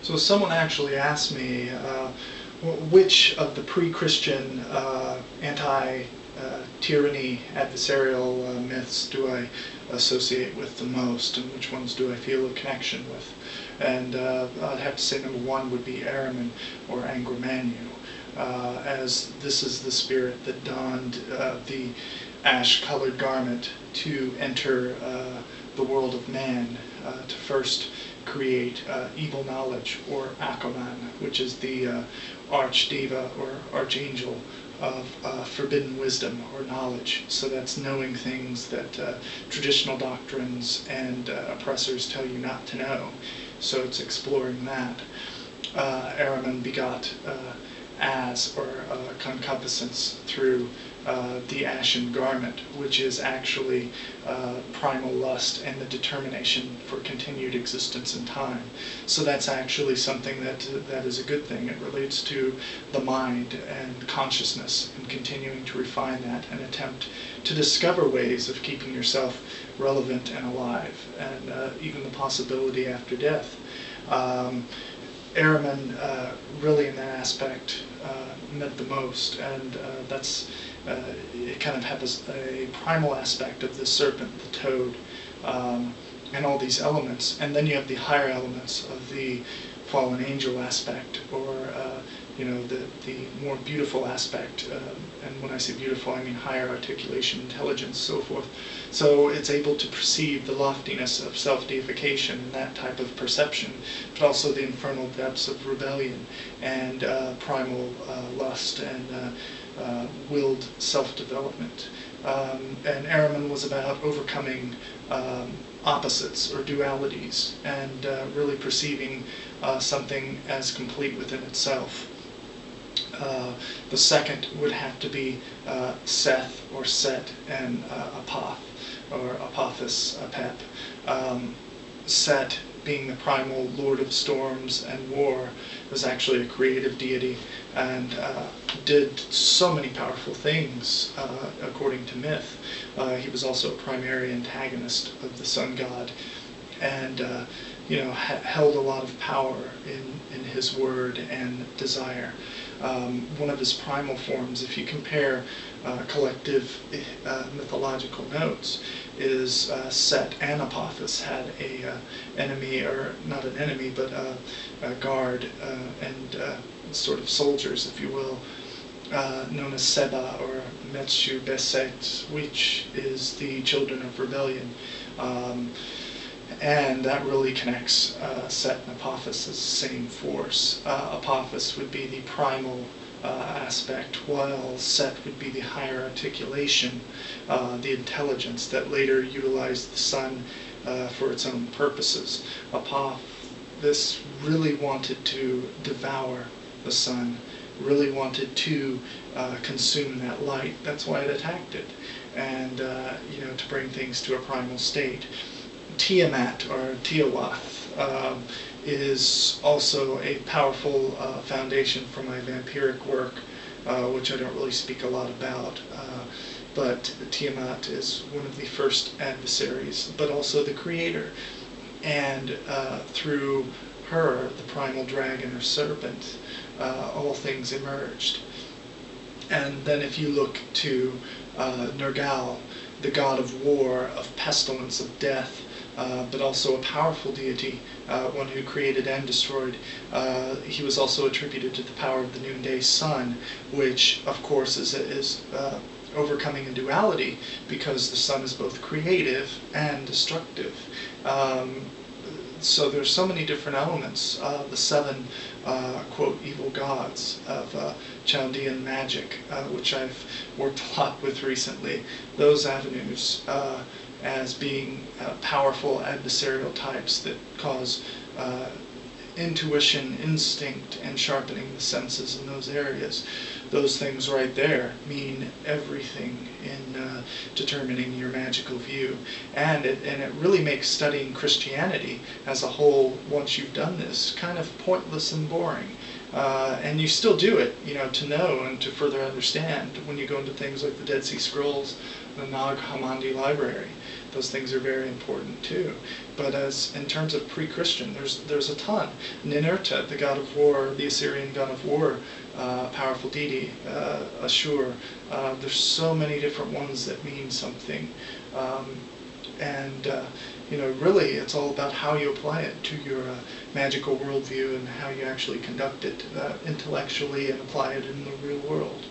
So someone actually asked me which of the pre-Christian anti-tyranny adversarial myths do I associate with the most, and which ones do I feel a connection with. And I'd have to say number one would be Ahriman or Ahriman, as this is the spirit that donned the ash-colored garment to enter the world of man, to first create evil knowledge, or Akoman, which is the archdeva or archangel of forbidden wisdom or knowledge. So that's knowing things that traditional doctrines and oppressors tell you not to know. So it's exploring that. Ahriman begot as, or concupiscence, through the ashen garment, which is actually primal lust and the determination for continued existence in time. So that's actually something that is a good thing. It relates to the mind and consciousness, and continuing to refine that and attempt to discover ways of keeping yourself relevant and alive, and even the possibility after death. Ahriman really in that aspect meant the most, and that's it kind of has a primal aspect of the serpent, the toad, and all these elements. And then you have the higher elements of the fallen angel aspect, or the more beautiful aspect. And when I say beautiful, I mean higher articulation, intelligence, so forth. So it's able to perceive the loftiness of self-deification and that type of perception, but also the infernal depths of rebellion and primal lust and willed self-development. And Ahriman was about overcoming opposites or dualities, and really perceiving something as complete within itself. The second would have to be Seth or Set, and Apoth or Apophis, Apep. Set, being the primal lord of storms and war, was actually a creative deity, and did so many powerful things according to myth. He was also a primary antagonist of the sun god, and held a lot of power in his word and desire. One of his primal forms, if you compare collective mythological notes, is Set and Apophis had a enemy, or not an enemy, but a guard and sort of soldiers, if you will, known as Seba or Metshu Beset, which is the children of rebellion. And that really connects Set and Apophis as the same force. Apophis would be the primal aspect, while Set would be the higher articulation, the intelligence that later utilized the sun for its own purposes. Apophis really wanted to devour the sun, really wanted to consume that light. That's why it attacked it, and to bring things to a primal state. Tiamat, or Tiawath, is also a powerful foundation for my vampiric work, which I don't really speak a lot about. But Tiamat is one of the first adversaries, but also the creator. And through her, the primal dragon or serpent, all things emerged. And then if you look to Nergal, the god of war, of pestilence, of death, but also a powerful deity, one who created and destroyed. He was also attributed to the power of the noonday sun, which of course is overcoming a duality, because the sun is both creative and destructive. So there's so many different elements. The seven, quote, evil gods of Chaldean magic, which I've worked a lot with recently. Those avenues as being powerful adversarial types that cause intuition, instinct, and sharpening the senses in those areas. Those things right there mean everything in determining your magical view. And it really makes studying Christianity as a whole, once you've done this, kind of pointless and boring. And you still do it, to know and to further understand when you go into things like the Dead Sea Scrolls, the Nag Hammadi library. Those things are very important too. But as in terms of pre-Christian, there's a ton. Ninurta, the god of war, the Assyrian god of war, powerful deity, Ashur. There's so many different ones that mean something. Really it's all about how you apply it to your magical worldview and how you actually conduct it intellectually and apply it in the real world.